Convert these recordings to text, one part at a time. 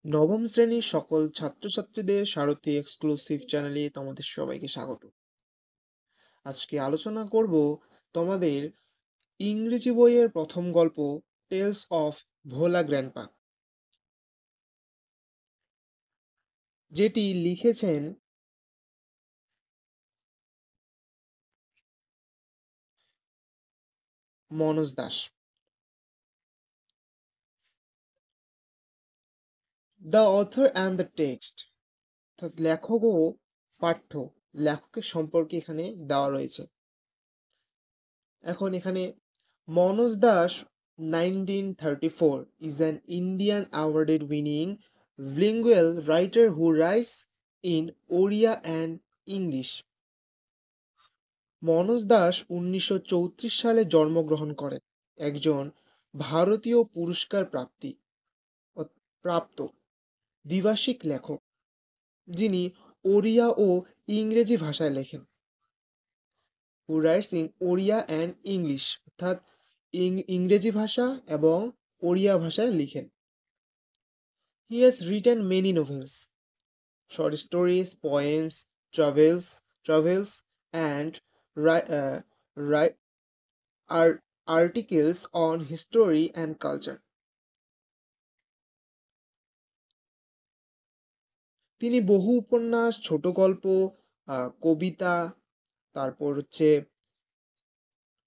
নবম শ্রেণীর সকল ছাত্রছাত্রীদের সারথি এক্সক্লুসিভ চ্যানেলে তোমাদের সবাইকে স্বাগত। আজকে আলোচনা করব তোমাদের ইংরেজি বইয়ের প্রথম গল্প টেলস অফ ভোলা গ্র্যান্ডপা, যেটি লিখেছেন Manoj Das. The author and the text, অর্থাৎ লেখক ও পাঠ্য, লেখকের সম্পর্কে এখানে দেওয়া রয়েছে। এখন এখানে Manoj Das 1934 is an Indian awarded winning bilingual writer who writes in Oriya and English. Manoj Das 1934 সালে জন্মগ্রহণ করেন, একজন ভারতীয় পুরস্কার প্রাপ্ত দ্বিভাষিক লেখক, যিনি ওড়িয়া ও ইংরেজি ভাষায় লেখেন। who writes in Oriya and English, অর্থাৎ ইংরেজি ভাষা এবং ওড়িয়া ভাষায় লিখেন। He has written many novels, short stories, poems, travels, and ri- uh, ri- articles on history and culture. তিনি বহু উপন্যাস, ছোট গল্প, কবিতা, তারপর হচ্ছে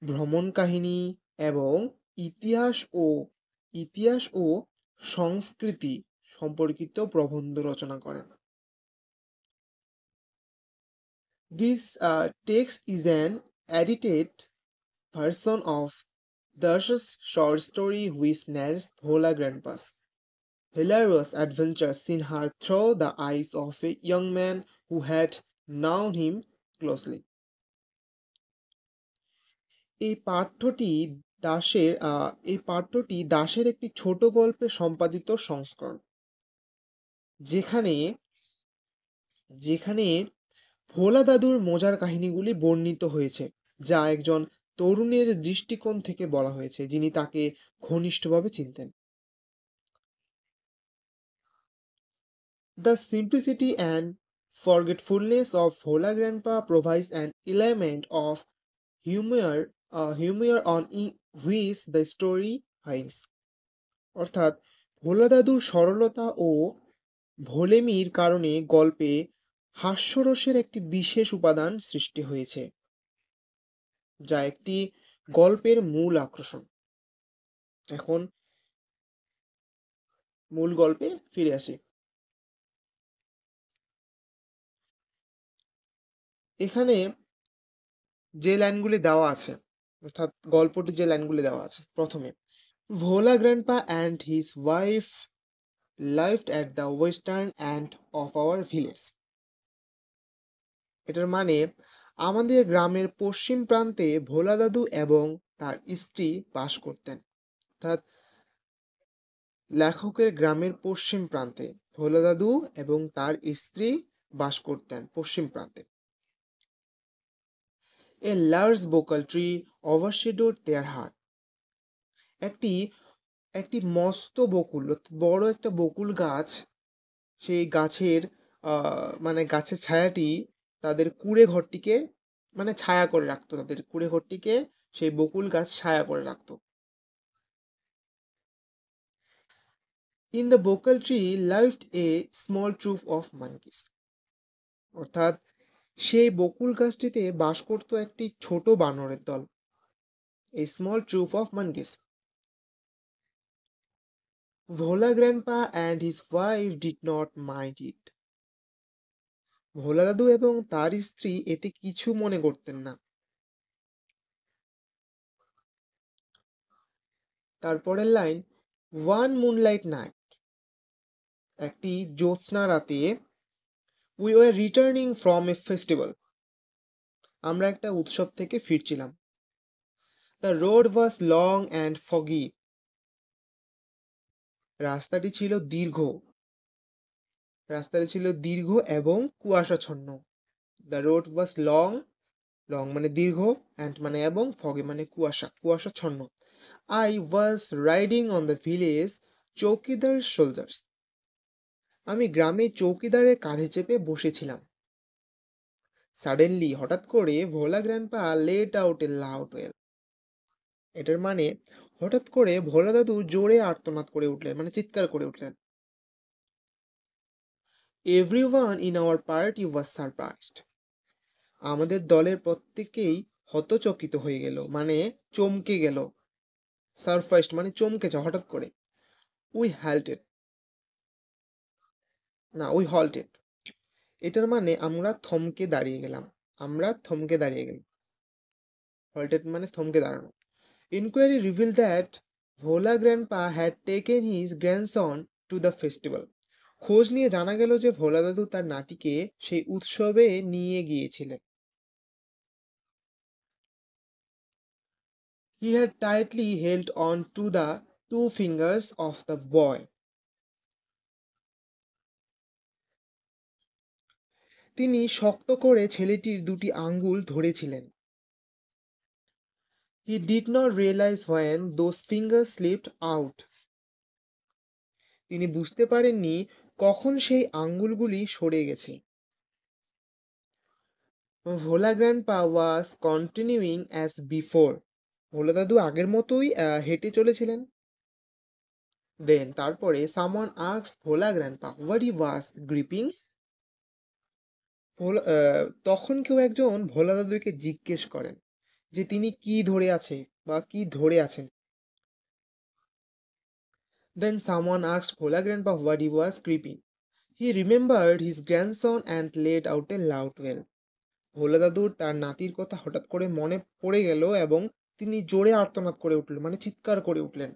ভ্রমণ কাহিনী এবং ইতিহাস ও ইতিহাস ও সংস্কৃতি সম্পর্কিত প্রবন্ধ রচনা করেন। This text is an edited version of Dash's short story which narrates Bhola Grandpa's hilarious adventures in her through the eyes of a young man who had known him closely. এই পাঠ্যটি দাশের একটি ছোট গল্পে সম্পাদিত সংস্করণ, যেখানে যেখানে ভোলা দাদুর মজার কাহিনীগুলি বর্ণিত হয়েছে, যা একজন তরুণের দৃষ্টিকোণ থেকে বলা হয়েছে, যিনি তাকে ঘনিষ্ঠভাবে চিনতেন। The simplicity and forgetfulness of Bhola Grandpa provides an element of humor on which the story hangs. অর্থাৎ ভোলা দাদুর সরলতা ও ভোলেমির কারণে গল্পে হাস্যরসের একটি বিশেষ উপাদান সৃষ্টি হয়েছে, যা একটি গল্পের মূল আকর্ষণ। এখন মূল গল্পে ফিরে আসি। এখানে যে লাইনগুলি দেওয়া আছে, অর্থাৎ গল্পটি যে লাইনগুলি দেওয়া আছে, প্রথমে Bhola grandpa and his wife lived at the western end of our village. এটার মানে আমাদের গ্রামের পশ্চিম প্রান্তে ভোলা দাদু এবং তার স্ত্রী বাস করতেন। অর্থাৎ লেখকের গ্রামের পশ্চিম প্রান্তে ভোলা দাদু এবং তার স্ত্রী বাস করতেন পশ্চিম প্রান্তে। A large vocal tree overshadowed their heart. একটি একটি মস্ত বকুল, বড় একটা বকুল গাছ, সেই গাছের মানে গাছের ছায়াটি তাদের কুঁড়ে ঘরটিকে মানে ছায়া করে রাখতো, তাদের কুঁড়ে ঘরটিকে সেই বকুল গাছ ছায়া করে রাখতো। In the vocal tree lived a small troop of monkeys. অর্থাৎ সেই বকুল গাছটিতে বাস করত একটি ছোট বানরের দল, a small troop of monkeys. Vola grandpa and his wife did not mind it. ভোলা দাদু এবং তার স্ত্রী এতে কিছু মনে করতেন না। তারপরের লাইন, ওয়ান মুনলাইট নাইট, একটি জ্যোৎস্না রাতে, we were returning from a festival, আমরা একটা উৎসব থেকে ফিরছিলাম। The road was long and foggy, রাস্তাটি ছিল দীর্ঘ এবং কুয়াশাচ্ছন্ন। The road was long, long মানে দীর্ঘ, অ্যান্ড মানে এবং, ফগি মানে কুয়াশাচ্ছন্ন। I was riding on the village chowkidar soldiers, আমি গ্রামে চৌকিদারের কাঁধে চেপে বসেছিলাম। সাডেনলি হঠাৎ করে Bhola grandpa let out a loud wail. এটার মানে হঠাৎ করে ভোলা দাদু জোরে আর্তনাদ করে উঠলেন, মানে চিৎকার করে উঠলেন। Everyone in our party was surprised. আমাদের দলের প্রত্যেকেই হতচকিত হয়ে গেল, মানে চমকে গেল। সারপ্রাইজড মানে চমকে যাওয়া হঠাৎ করে। উই হ্যাল্টেড, না উই হল্টেড। এটার মানে আমরা থমকে দাঁড়িয়ে গেলাম। আমরা থমকে দাঁড়িয়ে গেলাম। হল্টেড মানে থমকে দাঁড়ানো। Inquiry revealed that Bhola Grandpa had taken his grandson to the festival. খোঁজ নিয়ে জানা গেল যে ভোলা দাদু তার নাতিকে সেই উৎসবে নিয়ে গিয়েছিলেন। He had tightly held on to the two fingers of the boy. তিনি শক্ত করে ছেলেটির দুটি আঙ্গুল ধরেছিলেন। He did not realize when those fingers slipped out. তিনি বুঝতে পারেননি কখন সেই আঙ্গুলগুলি সরে গেছে। Bhola grandpa was continuing as before. Bhola দাদু আগের মতোই হেঁটে চলেছিলেন। দেন তারপরে someone asked Bhola grandpa what he was gripping. তখন কেউ একজন ভোলা দাদুকে জিজ্ঞেস করেন যে তিনি কি ধরে আছে বা কি ধরে আছেন। Then someone asked Bhola grandpa what he was gripping. He remembered his grandson and let out a loud wail. Bhola দাদুর তার নাতির কথা হঠাৎ করে মনে পড়ে গেল এবং তিনি জোরে আর্তনাদ করে উঠলেন, মানে চিৎকার করে উঠলেন।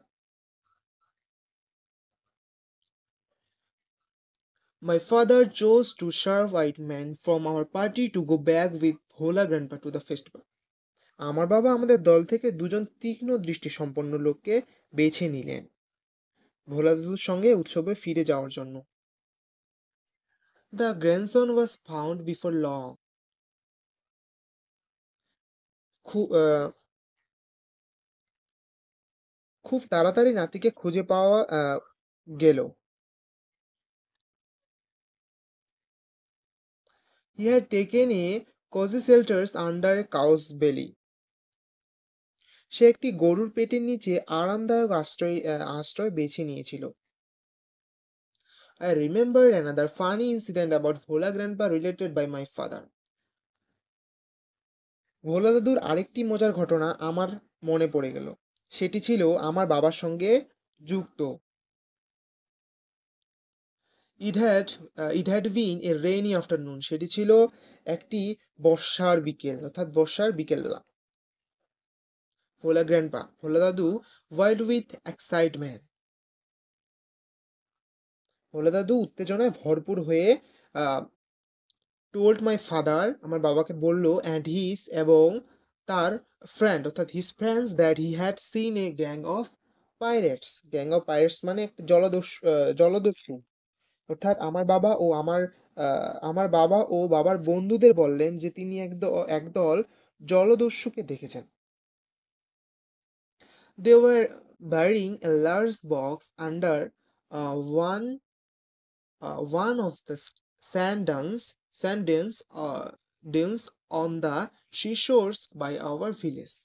My father chose two sharp white men from our party to go back with Bhola Grandpa to the festival. আমার বাবা আমাদের দল থেকে দুজন তীক্ষ্ণ দৃষ্টি সম্পন্ন লোককে বেছে নিলেন ভোলা দাদুর সঙ্গে উৎসবে ফিরে যাওয়ার জন্য। The grandson was found before long. খুব তাড়াতাড়ি নাতিকে খুঁজে পাওয়া গেল। He had taken a cozy shelter under a cow's belly. সে একটি গরুর পেটের নিচে আরামদায়ক আশ্রয় বেছে নিয়েছিল। I remembered another funny incident about Bhola Grandpa related by my father. ভোলা দাদুর আরেকটি মজার ঘটনা আমার মনে পড়ে গেল। সেটি ছিল আমার বাবার সঙ্গে যুক্ত। It had been a rainy afternoon. সেটি ছিল একটি বর্ষার বিকেল, অর্থাৎ বর্ষার বিকেলবেলা। ভোলা দাদু wild with excitement. ভোলা দাদু উত্তেজনায় ভরপুর হয়ে told my father, আমার বাবাকে বলল, and his এবং তার ফ্রেন্ড অর্থাৎ his friends that he had seen a gang of pirates. Gang of pirates মানে একটা জলদস্যু। অর্থাৎ আমার বাবা ও বাবার বন্ধুদের বললেন যে তিনি একদল জলদস্যুকে দেখেছেন। They were burying a large box under one of the sand dunes on the seashores by our village.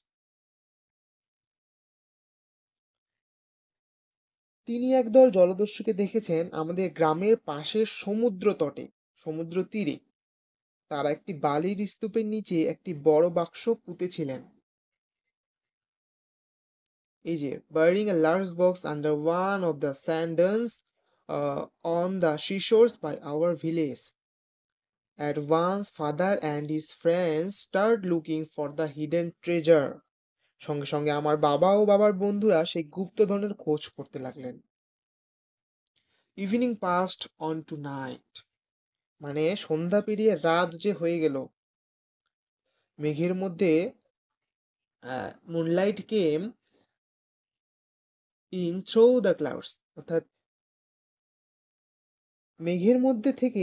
তিনি একদল জলদস্যুকে দেখেছেন আমাদের গ্রামের পাশের সমুদ্র তীরে। তারা একটি বালির স্তূপের নিচে একটি বড় বাক্স পুঁতেছিলেন। এই যে burying a large box under one of the sand dunes on the seashores by our village. At once father and his friends start looking for the hidden treasure. সঙ্গে সঙ্গে আমার বাবা ও বাবার বন্ধুরা সেই গুপ্তধনের খোঁজ করতে লাগলেন। Evening past on to night, মানে সন্ধ্যা পেরিয়ে রাত যে হয়ে গেল। মেঘের মধ্যে moonlight came in through the clouds, অর্থাৎ মেঘের মধ্যে থেকে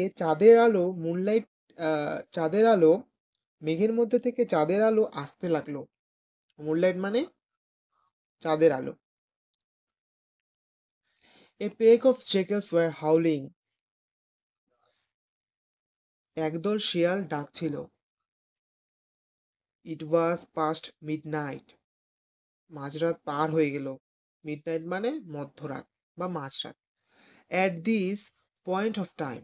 চাঁদের আলো আসতে লাগলো। মুনলাইট মানে চাঁদের আলো। A pack of jackals were howling. একদল শিয়াল ডাকছিল। It was past midnight. মাঝরাত পার হয়ে গেল। মিডনাইট মানে মধ্যরাত বা মাঝরাত। At this point of time,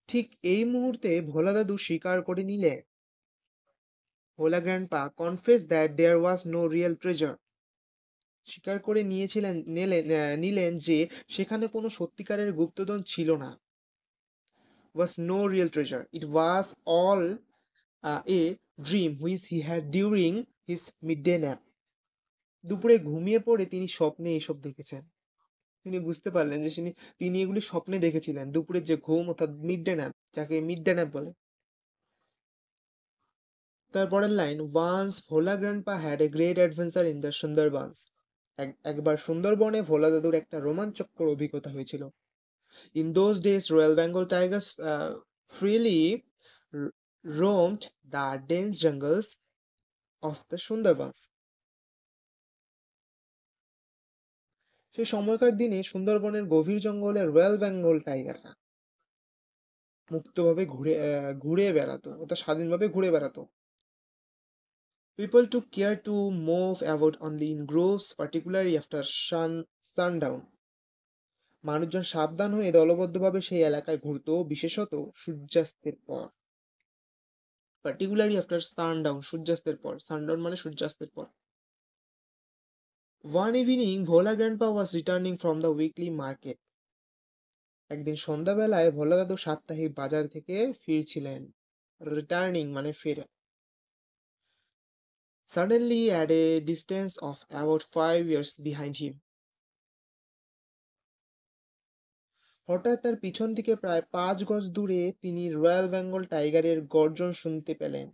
ঠিক এই মুহূর্তে ভোলা দাদু স্বীকার করে নিলে, Bhola grandpa confess that there was no real treasure, স্বীকার করে নিলেন যে সেখানে কোনো সত্যিকারের গুপ্তধন ছিল না। Was no real treasure, it was all a dream which he had during his midday nap. দুপুরে ঘুমিয়ে পড়ে তিনি স্বপ্নে এসব দেখেছেন। তিনি বুঝতে পারলেন যে তিনি এগুলি স্বপ্নে দেখেছিলেন। দুপুরের যে ঘুম অর্থাৎ মিডডে ন্যাপ, যাকে মিডডে ন্যাপ বলে। তারপরের line, once Bhola grandpa had a great adventure in the Sundarbans. একবার সুন্দরবনে ভোলা দাদুর একটা রোমাঞ্চকর অভিজ্ঞতা হয়েছিল। In those days royal Bengal tigers freely roamed the dense jungles of the Sundarbans. সেই সময়কার দিনে সুন্দরবনের গভীর জঙ্গলে রয়্যাল বেঙ্গল টাইগাররা মুক্তভাবে ঘুরে বেড়াতো, অর্থাৎ স্বাধীনভাবে ঘুরে বেড়াতো। People took care to move about only in groups, particularly after sundown. মানুষজন সাবধান হয়ে দলবদ্ধভাবে সেই এলাকায় ঘুরতো, বিশেষত সূর্যাস্তের পর। পার্টিকুলারলি আফটার সানডাউন, সূর্যাস্তের পর। সানডাউন মানে সূর্যাস্তের পর। One evening, Bhola Grandpa was returning from the weekly market. একদিন সন্ধ্যাবেলায় ভোলা দাদু সাপ্তাহিক বাজার থেকে ফিরছিলেন। রিটার্নিং মানে ফেরা। Suddenly, at a distance of about 5 years behind him, হঠাৎ তার পিছন থেকে প্রায় 5 গজ দূরে তিনি রয়্যাল বেঙ্গল টাইগারের গর্জন শুনতে পেলেন।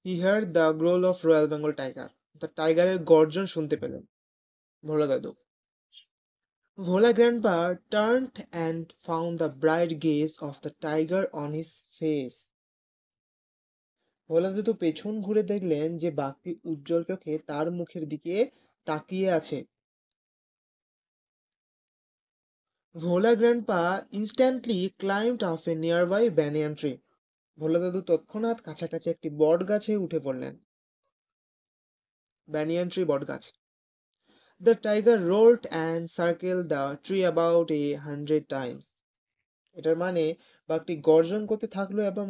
He heard the growl of Royal Bengal tiger. The টাইগারের গর্জন শুনতে পেলেন ভোলা দাদু। Vola Grandpa turned and found the bright gaze of the tiger on his face. ভোলা দাদু পেছন ঘুরে দেখলেন যে বাঘটি উজ্জ্বল চোখে তার মুখের দিকে তাকিয়ে আছে। Bhola grandpa instantly climbed off a nearby banyan tree. Bhola দাদু তৎক্ষণাৎ কাছাকাছি একটি বট গাছে উঠে পড়লেন। banyan tree বট গাছ। The tiger roared and circled the tree about 100 times. এটার মানে বাঘটি গর্জন করতে থাকলো এবং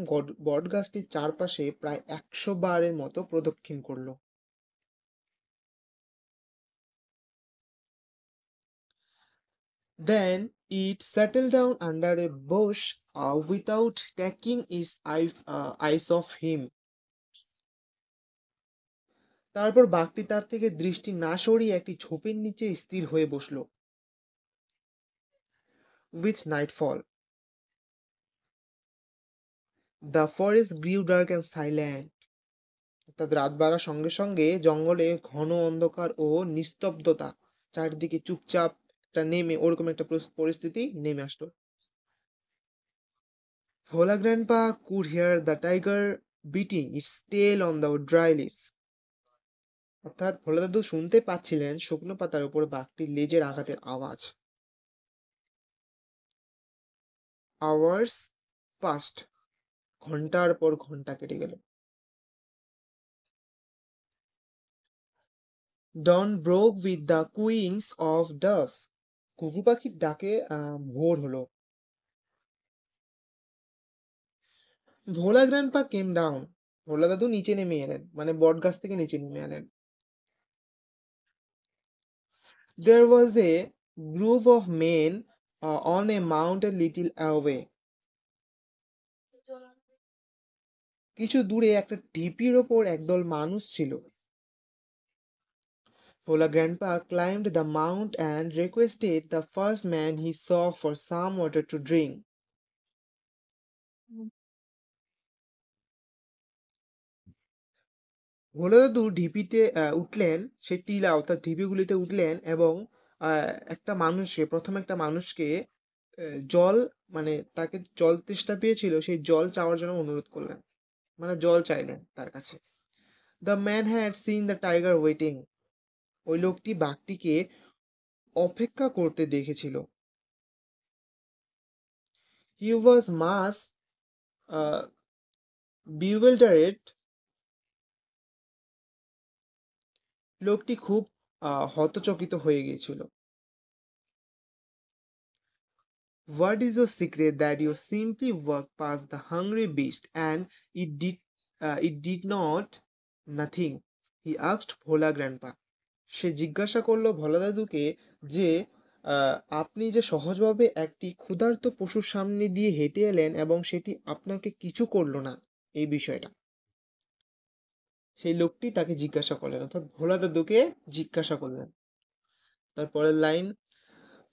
বটগাছটির চারপাশে প্রায় 100 বারের মতো প্রদক্ষিণ করলো। Then it settled down under a bush without taking its eyes off him. তারপর বাঘটি তার থেকে দৃষ্টি না সরিয়ে একটি ঝোপের নিচে স্থির হয়ে বসল। With nightfall, the forest grew dark and silent. অর্থাৎ রাত বাড়ার সঙ্গে সঙ্গে জঙ্গলে ঘন অন্ধকার ও নিস্তব্ধতা, চারিদিকে চুপচাপ ওরকম একটা পরিস্থিতি নেমে আসলো। Vola Grandpa could hear the tiger beating its tail on the dry leaves. অর্থাৎ ভোলা দাদু শুনতে পাচ্ছিলেন শুকনো পাতার উপর বাঘটির লেজের আঘাতের আওয়াজ। Hours passed. ঘন্টার পর ঘন্টা কেটে গেল। Dawn broke with the cooings of doves. ঘুঘু পাখির ডাকে ভোর হলো। ভোলা গ্র্যান্ডপা কেম ডাউন। ভোলা দাদু নিচে নেমে এলেন, মানে বট গাছ থেকে নিচে নেমে এলেন। There was a group of men on a mountain little away. কিছু দূরে একটা ঢিপির ওপর একদল মানুষ ছিল। Vola Grandpa climbed the mount and requested the first man he saw for some water to drink. ভোলা দাদু ঢিপিতে উঠলেন, সেই টিলা অর্থাৎ ঢিপিগুলিতে উঠলেন এবং প্রথম একটা মানুষকে জল, মানে তাকে জল তেষ্টা পেয়েছিল, সেই জল চাওয়ার জন্য অনুরোধ করলেন, মানে জল চাইলেন তার কাছে। The man had seen the tiger waiting. ওই লোকটি বাঘটিকে অপেক্ষা করতে দেখেছিল। হি ওয়াজ মাস বিউইল্ডারেড। লোকটি খুব হতচকিত হয়ে গিয়েছিল। What is your secret that you simply walk pass the hungry beast and it did not nothing, he asked Bhola grandpa. সে জিজ্ঞাসা করলো ভোলা দাদুকে যে আপনি যে সহজভাবে একটি ক্ষুধার্ত পশুর সামনে দিয়ে হেঁটে এলেন এবং সেটি আপনাকে কিছু করলো না, এই বিষয়টা সেই লোকটি তাকে জিজ্ঞাসা করলেন, অর্থাৎ ভোলা দাদুকে জিজ্ঞাসা করলেন। তারপরের লাইন,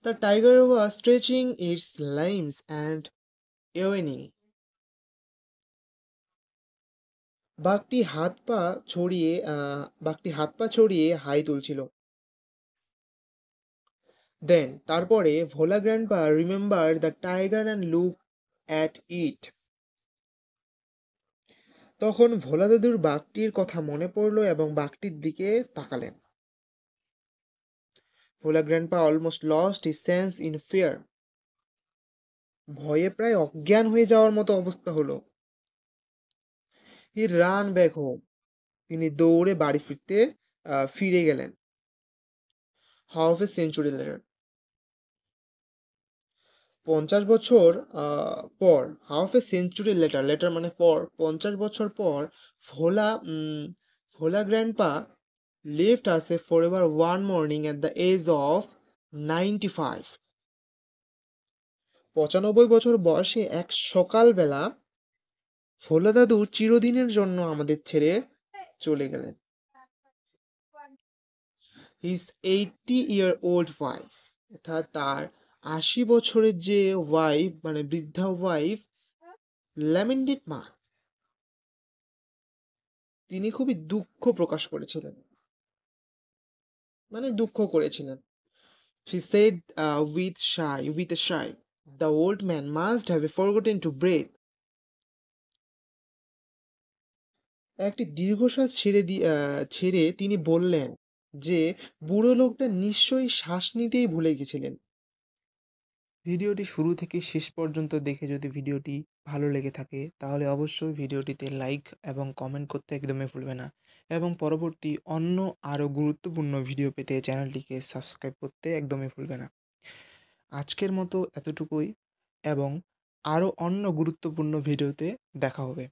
the tiger was stretching its limbs and yawning. বাঘটি হাত পা ছড়িয়ে হাই তুলছিল। দেন তারপরে Bhola grandpa remember the tiger and look at it. তখন ভোলা দাদুর বাঘটির কথা মনে পড়লো এবং বাঘটির দিকে তাকালেন। Bhola grandpa almost lost his sense in fear. ভয়ে প্রায় অজ্ঞান হয়ে যাওয়ার মতো অবস্থা হলো। He ran back home. তিনি দৌড়ে বাড়ি ফিরে গেলেন। Half a century letter. 50 বছর পর, half a century later, later মানে পর, 50 বছর পর Bhola grandpa lived us a forever one morning at the age of 95। 95 বছর বয়সে এক সকালবেলা ভোলা দাদু চিরদিনের জন্য আমাদের ছেড়ে চলে গেলেন। হিজ 80-year-old ওয়াইফ, অর্থাৎ তার 80 বছরের যে ওয়াইফ, মানে বৃদ্ধা ওয়াইফ, ল্যামেন্টেড মাস, তিনি খুবই দুঃখ প্রকাশ করেছিলেন, মানে দুঃখ করেছিলেন। She said with a sigh, the old man must have forgotten to breathe. একটি দীর্ঘশ্বাস ছেড়ে তিনি বললেন যে বুড়ো লোকটা নিশ্চয়ই শ্বাস নিতেই ভুলে গেছিলেন। ভিডিওটি শুরু থেকে শেষ পর্যন্ত দেখে যদি ভিডিওটি ভালো লেগে থাকে তাহলে অবশ্যই ভিডিওটিতে লাইক এবং কমেন্ট করতে একদমই ভুলবে না, এবং পরবর্তী অন্য আরও গুরুত্বপূর্ণ ভিডিও পেতে চ্যানেলটিকে সাবস্ক্রাইব করতে একদমই ভুলবে না। আজকের মতো এতটুকুই, এবং আরও অন্য গুরুত্বপূর্ণ ভিডিওতে দেখা হবে।